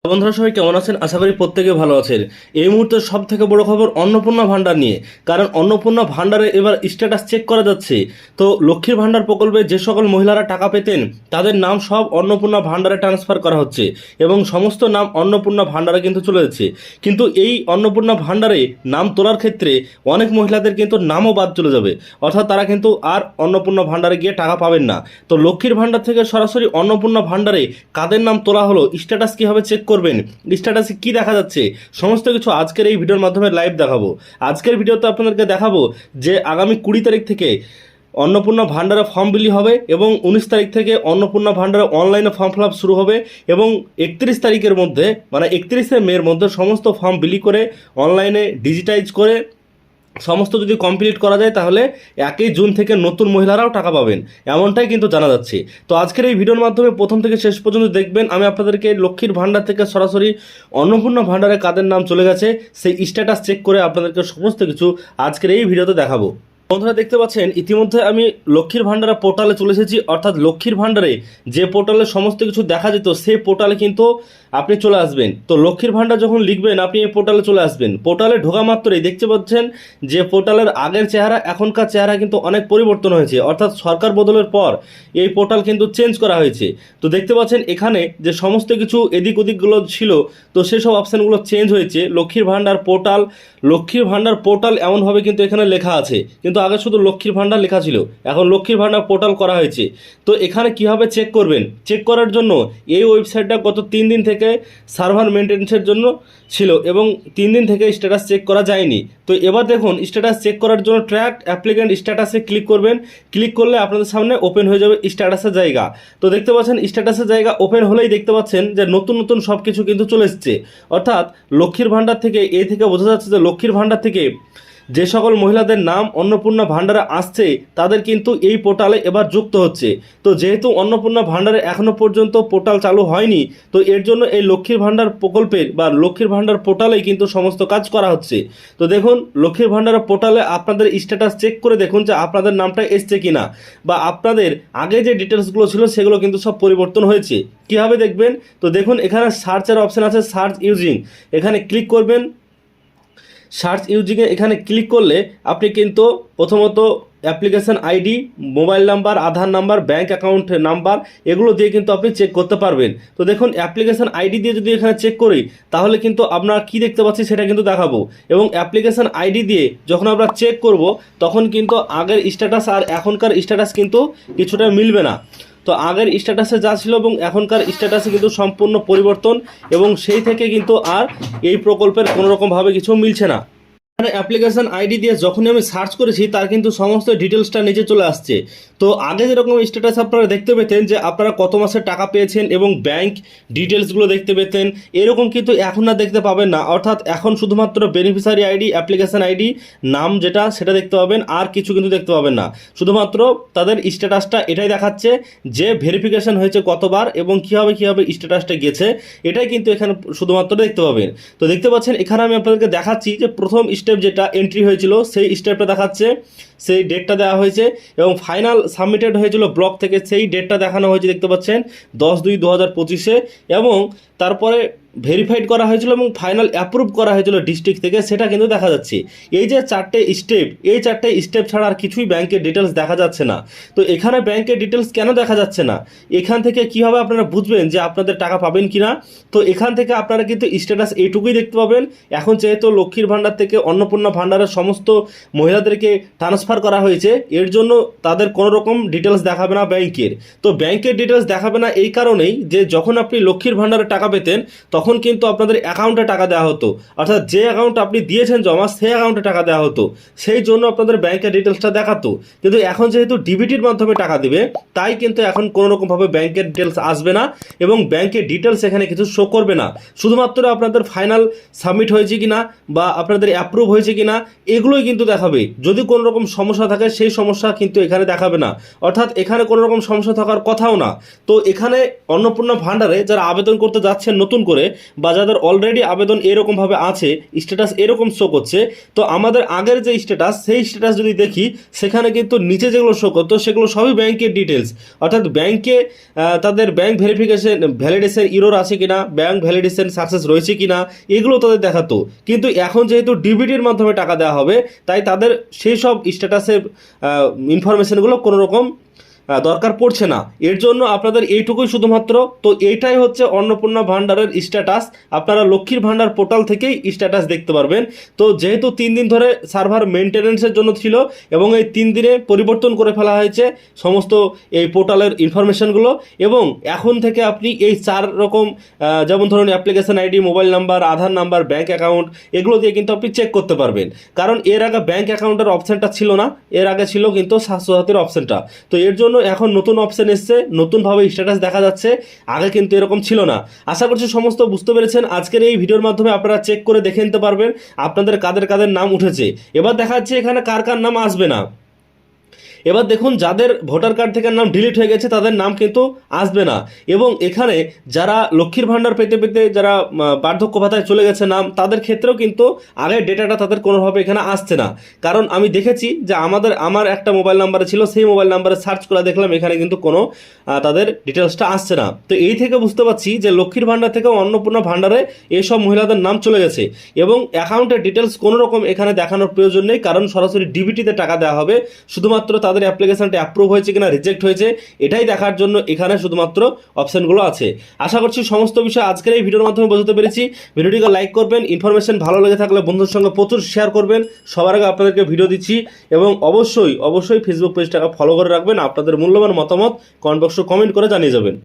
বন্ধুরা সবাই কেমন আছেন? আশা করি প্রত্যেকে ভালো আছেন। এই মুহূর্তে সব থেকে বড় খবর অন্নপূর্ণা ভান্ডার নিয়ে। কারণ অন্নপূর্ণা ভান্ডারে এবার স্ট্যাটাস চেক করা যাচ্ছে। তো লক্ষ্মীর ভান্ডার প্রকল্পে যে সকল মহিলারা টাকা পেতেন তাদের নাম সব অন্নপূর্ণা ভান্ডারে ট্রান্সফার করা হচ্ছে এবং সমস্ত নাম অন্নপূর্ণা ভান্ডারে কিন্তু চলে যাচ্ছে। কিন্তু এই অন্নপূর্ণা ভান্ডারে নাম তোলার ক্ষেত্রে অনেক মহিলাদের কিন্তু নামও বাদ চলে যাবে, অর্থাৎ তারা কিন্তু আর অন্নপূর্ণা ভান্ডারে গিয়ে টাকা পাবেন না। তো লক্ষ্মীর ভান্ডার থেকে সরাসরি অন্নপূর্ণা ভান্ডারে কাদের নাম তোলা হলো, স্ট্যাটাস কীভাবে চেক করবেন, স্ট্যাটাসে কি দেখা যাচ্ছে, সমস্ত কিছু আজকের এই ভিডিওর মাধ্যমে লাইভ দেখাবো। আজকের ভিডিওতে আপনাদেরকে দেখাবো যে আগামী 20 তারিখ থেকে অন্নপূর্ণা ভান্ডারে ফর্ম বিলি হবে এবং 19 তারিখ থেকে অন্নপূর্ণা ভান্ডারে অনলাইনে ফর্ম ফিল আপ শুরু হবে এবং 31 তারিখের মধ্যে মানে 31শে মের মধ্যে সমস্ত ফর্ম বিলি করে অনলাইনে ডিজিটাইজ করে সমস্ত যদি কমপ্লিট করা যায় তাহলে 1 জুন থেকে নতুন মহিলারাও টাকা পাবেন, এমনটাই কিন্তু জানা যাচ্ছে। তো আজকের এই ভিডিওর মাধ্যমে প্রথম থেকে শেষ পর্যন্ত দেখবেন। আমি আপনাদেরকে লক্ষ্মীর ভান্ডার থেকে সরাসরি অন্নপূর্ণা ভান্ডারে কাদের নাম চলে গেছে সেই স্ট্যাটাস চেক করে আপনাদেরকে সমস্ত কিছু আজকের এই ভিডিওতে দেখাবো। বন্ধুরা দেখতে পাচ্ছেন ইতিমধ্যে আমি লক্ষ্মীর ভান্ডারে পোর্টালে চলে এসেছি, অর্থাৎ লক্ষ্মীর ভান্ডারে যে পোর্টালে সমস্ত কিছু দেখা যেত সেই পোর্টালে কিন্তু আপনি চলে আসবেন। তো লক্ষ্মীর ভান্ডার যখন লিখবেন আপনি এই পোর্টালে চলে আসবেন। পোর্টালে ঢোকা মাত্রই দেখতে পাচ্ছেন যে পোর্টালের আগের চেহারা এখনকার চেহারা কিন্তু অনেক পরিবর্তন হয়েছে, অর্থাৎ সরকার বদলের পর এই পোর্টাল কিন্তু চেঞ্জ করা হয়েছে। তো দেখতে পাচ্ছেন এখানে যে সমস্ত কিছু এদিক ওদিকগুলো ছিল তো সেসব অপশানগুলো চেঞ্জ হয়েছে। লক্ষ্মীর ভান্ডার পোর্টাল এমনভাবে কিন্তু এখানে লেখা আছে, কিন্তু আগে শুধু লক্ষ্মীর ভান্ডার লেখা ছিল, এখন লক্ষ্মীর ভান্ডার পোর্টাল করা হয়েছে। তো এখানে কিভাবে চেক করবেন, চেক করার জন্য এই ওয়েবসাইটটা গত 3 দিন থেকে সার্ভার মেনটেন্সের জন্য ছিল এবং 3 দিন থেকে স্ট্যাটাস চেক করা যায়নি। তো এবার দেখুন স্ট্যাটাস চেক করার জন্য ট্র্যাক অ্যাপ্লিক্যান্ট স্ট্যাটাসে ক্লিক করবেন। ক্লিক করলে আপনাদের সামনে ওপেন হয়ে যাবে স্ট্যাটাসের জায়গা। তো দেখতে পাচ্ছেন স্ট্যাটাসের জায়গা ওপেন হলেই দেখতে পাচ্ছেন যে নতুন নতুন সব কিছু কিন্তু চলে এসছে, অর্থাৎ লক্ষ্মীর ভান্ডার থেকে এই থেকে বোঝা যাচ্ছে যে লক্ষ্মীর ভান্ডার থেকে যে সকল মহিলাদের নাম অন্নপূর্ণা ভান্ডারে আসছে তাদের কিন্তু এই পোর্টালে এবার যুক্ত হচ্ছে। তো যেহেতু অন্নপূর্ণা ভান্ডারে এখনও পর্যন্ত পোর্টাল চালু হয়নি, তো এর জন্য এই লক্ষ্মীর ভান্ডার প্রকল্পের বা লক্ষ্মীর ভান্ডার পোর্টালেই কিন্তু সমস্ত কাজ করা হচ্ছে। তো দেখুন লক্ষ্মীর ভান্ডারের পোর্টালে আপনাদের স্ট্যাটাস চেক করে দেখুন যে আপনাদের নামটা এসছে কিনা, বা আপনাদের আগে যে ডিটেলসগুলো ছিল সেগুলো কিন্তু সব পরিবর্তন হয়েছে। কীভাবে দেখবেন, তো দেখুন এখানে সার্চের অপশান আছে, সার্চ ইউজিং, এখানে ক্লিক করবেন। সার্চ ইউজিংয়ে এখানে ক্লিক করলে আপনি কিন্তু প্রথমত অ্যাপ্লিকেশান আইডি, মোবাইল নাম্বার, আধার নাম্বার, ব্যাঙ্ক অ্যাকাউন্ট নাম্বার এগুলো দিয়ে কিন্তু আপনি চেক করতে পারবেন। তো দেখুন অ্যাপ্লিকেশান আইডি দিয়ে যদি এখানে চেক করি তাহলে কিন্তু আমরা কি দেখতে পাচ্ছি সেটা কিন্তু দেখাবো, এবং অ্যাপ্লিকেশান আইডি দিয়ে যখন আমরা চেক করব তখন কিন্তু আগের স্ট্যাটাস আর এখনকার স্ট্যাটাস কিন্তু কিছুটা মিলবে না। তো আগের স্ট্যাটাসে যা ছিল এবং এখনকার স্ট্যাটাসে কিন্তু সম্পূর্ণ পরিবর্তন, এবং সেই থেকে কিন্তু আর এই প্রকল্পের কোনোরকমভাবে কিছু মিলছে না। অ্যাপ্লিকেশন আইডি দিয়ে যখনই আমি সার্চ করেছি তার কিন্তু সমস্ত ডিটেলসটা নিচে চলে আসছে। তো আগে যেরকম স্ট্যাটাস আপনারা দেখতে পেতেন যে আপনারা কত মাসে টাকা পেয়েছেন এবং ব্যাংক ডিটেলসগুলো দেখতে পেতেন, এরকম কিন্তু এখন আর দেখতে পাবেন না। অর্থাৎ এখন শুধুমাত্র বেনিফিশিয়ারি আইডি, অ্যাপ্লিকেশন আইডি, নাম যেটা সেটা দেখতে পাবেন, আর কিছু কিন্তু দেখতে পাবেন না। শুধুমাত্র তাদের স্ট্যাটাসটা এটাই দেখাচ্ছে যে ভেরিফিকেশন হয়েছে কতবার এবং কীভাবে স্ট্যাটাসটা গেছে, এটাই কিন্তু এখানে শুধুমাত্র দেখতে পাবেন। তো দেখতে পাচ্ছেন এখানে আমি আপনাদেরকে দেখাচ্ছি যে প্রথম স্টেপ যেটা এন্ট্রি হয়েছিল সেই স্টেপটা দেখাচ্ছে, সেই ডেটটা দেওয়া হয়েছে, এবং ফাইনাল সাবমিটেড হয়েছিল ব্লক থেকে সেই ডেটটা দেখানো হয়েছে দেখতে পাচ্ছেন 10/2/2025-এ, এবং তারপরে ভেরিফাইড করা হয়েছিল এবং ফাইনাল অ্যাপ্রুভ করা হয়েছিল ডিস্ট্রিক্ট থেকে, সেটা কিন্তু দেখা যাচ্ছে। এই যে 4টে স্টেপ, এই 4টে স্টেপ ছাড়া আর কিছুই ব্যাংকের ডিটেলস দেখা যাচ্ছে না। তো এখানে ব্যাংকের ডিটেলস কেন দেখা যাচ্ছে না, এখান থেকে কীভাবে আপনারা বুঝবেন যে আপনাদের টাকা পাবেন কি না, তো এখান থেকে আপনারা কিন্তু স্ট্যাটাস এইটুকুই দেখতে পাবেন। এখন যেহেতু লক্ষ্মীর ভান্ডার থেকে অন্নপূর্ণা ভান্ডারের সমস্ত মহিলাদেরকে ট্রান্সফার করা হয়েছে, এর জন্য তাদের কোনো রকম ডিটেলস দেখাবে না ব্যাংকের। তো ব্যাংকের ডিটেলস দেখাবে না এই কারণেই যে যখন আপনি লক্ষ্মীর ভান্ডারে টাকা পেতেন তখন কিন্তু আপনাদের অ্যাকাউন্টে টাকা দেওয়া হতো, অর্থাৎ যে অ্যাকাউন্ট আপনি দিয়েছেন জমা সেই অ্যাকাউন্টে টাকা দেওয়া হতো, সেই জন্য আপনাদের ব্যাংকের ডিটেলসটা দেখাতো। কিন্তু এখন যেহেতু ডিবিটির মাধ্যমে টাকা দেবে তাই কিন্তু এখন কোনো রকমভাবে ব্যাংকের ডিটেলস আসবে না এবং ব্যাংকের ডিটেলস এখানে কিছু শো করবে না। শুধুমাত্র আপনাদের ফাইনাল সাবমিট হয়েছে কিনা বা আপনাদের অ্যাপ্রুভ হয়েছে কিনা এগুলোই কিন্তু দেখাবে। যদি কোনো রকম সমস্যা থাকে সেই সমস্যা কিন্তু এখানে দেখাবে না, অর্থাৎ এখানে কোনো রকম সমস্যা থাকার কথাও না। তো এখানে অন্নপূর্ণা ভান্ডারে যারা আবেদন করতে যাচ্ছেন নতুন করে বা যাদের অলরেডি আবেদন এরকমভাবে আছে, স্ট্যাটাস এরকম শো করছে, তো আমাদের আগের যে স্ট্যাটাস সেই স্ট্যাটাস যদি দেখি সেখানে কিন্তু নিচে যেগুলো শো করতো সেগুলো সবই ব্যাংকের ডিটেলস, অর্থাৎ ব্যাংকে তাদের ব্যাংক ভ্যালিডেশন ইরোর আছে কিনা, ব্যাংক ভ্যালিডেশন সাকসেস রয়েছে কিনা, এগুলো তাদের দেখাতো। কিন্তু এখন যেহেতু ডিবিটির মাধ্যমে টাকা দেওয়া হবে, তাই তাদের সেই সব স্ট্যাটাসের ইনফরমেশনগুলো কোনো রকম দরকার পড়ছে না। এর জন্য আপনাদের এইটুকুই শুধুমাত্র। তো এইটাই হচ্ছে অন্নপূর্ণা ভাণ্ডারের স্ট্যাটাস। আপনারা লক্ষ্মীর ভাণ্ডার পোর্টাল থেকেই স্ট্যাটাস দেখতে পারবেন। তো যেহেতু 3 দিন ধরে সার্ভার মেনটেন্যান্সের জন্য ছিল এবং এই 3 দিনে পরিবর্তন করে ফেলা হয়েছে সমস্ত এই পোর্টালের ইনফরমেশনগুলো, এবং এখন থেকে আপনি এই 4 রকম যেমন ধরুন অ্যাপ্লিকেশন আইডি, মোবাইল নাম্বার, আধার নাম্বার, ব্যাঙ্ক অ্যাকাউন্ট, এগুলো দিয়ে কিন্তু আপনি চেক করতে পারবেন। কারণ এর আগে ব্যাঙ্ক অ্যাকাউন্টের অপশানটা ছিল না, এর আগে ছিল কিন্তু স্বাস্থ্যসাথীর অপশানটা। তো এর জন্য এখন নতুন অপশন এসছে, নতুনভাবে স্ট্যাটাস দেখা যাচ্ছে, আগে কিন্তু এরকম ছিল না। আশা করছি সমস্ত বুঝতে পেরেছেন। আজকের এই ভিডিওর মাধ্যমে আপনারা চেক করে দেখে নিতে পারবেন আপনাদের কাদের কাদের নাম উঠেছে। এবার দেখা যাচ্ছে এখানে কার কার নাম আসবে না। এবার দেখুন, যাদের ভোটার কার্ড থেকে নাম ডিলিট হয়ে গেছে তাদের নাম কিন্তু আসবে না, এবং এখানে যারা লক্ষ্মীর ভাণ্ডার পেতে পেতে যারা বার্ধক্য ভাতায় চলে গেছে নাম, তাদের ক্ষেত্রেও কিন্তু আগের ডেটাটা তাদের কোনোভাবে এখানে আসছে না। কারণ আমি দেখেছি যে আমার একটা মোবাইল নাম্বারে ছিল, সেই মোবাইল নাম্বারে সার্চ করে দেখলাম এখানে কিন্তু কোনো তাদের ডিটেলসটা আসছে না। তো এই থেকে বুঝতে পারছি যে লক্ষ্মীর ভাণ্ডার থেকে অন্নপূর্ণা ভাণ্ডারে এইসব মহিলাদের নাম চলে গেছে, এবং অ্যাকাউন্টের ডিটেলস কোনো রকম এখানে দেখানোর প্রয়োজন নেই, কারণ সরাসরি ডিবিটিতে টাকা দেওয়া হবে। শুধুমাত্র তাদের অ্যাপ্লিকেশনটা অ্যাপ্রুভ হয়েছে কিনা, রিজেক্ট হয়েছে, এটাই দেখার জন্য এখানে শুধুমাত্র অপশনগুলো আছে। আশা করছি সমস্ত বিষয় আজকের এই ভিডিওর মাধ্যমে বোঝাতে পেরেছি। ভিডিওটিকে লাইক করবেন, ইনফরমেশন ভালো লেগে থাকলে বন্ধুদের সঙ্গে প্রচুর শেয়ার করবেন। সবার আগে আপনাদেরকে ভিডিও দিচ্ছি, এবং অবশ্যই ফেসবুক পেজটাকে ফলো করে রাখবেন। আপনাদের মূল্যবান মতামত কমেন্ট বক্সে কমেন্ট করে জানিয়ে যাবেন।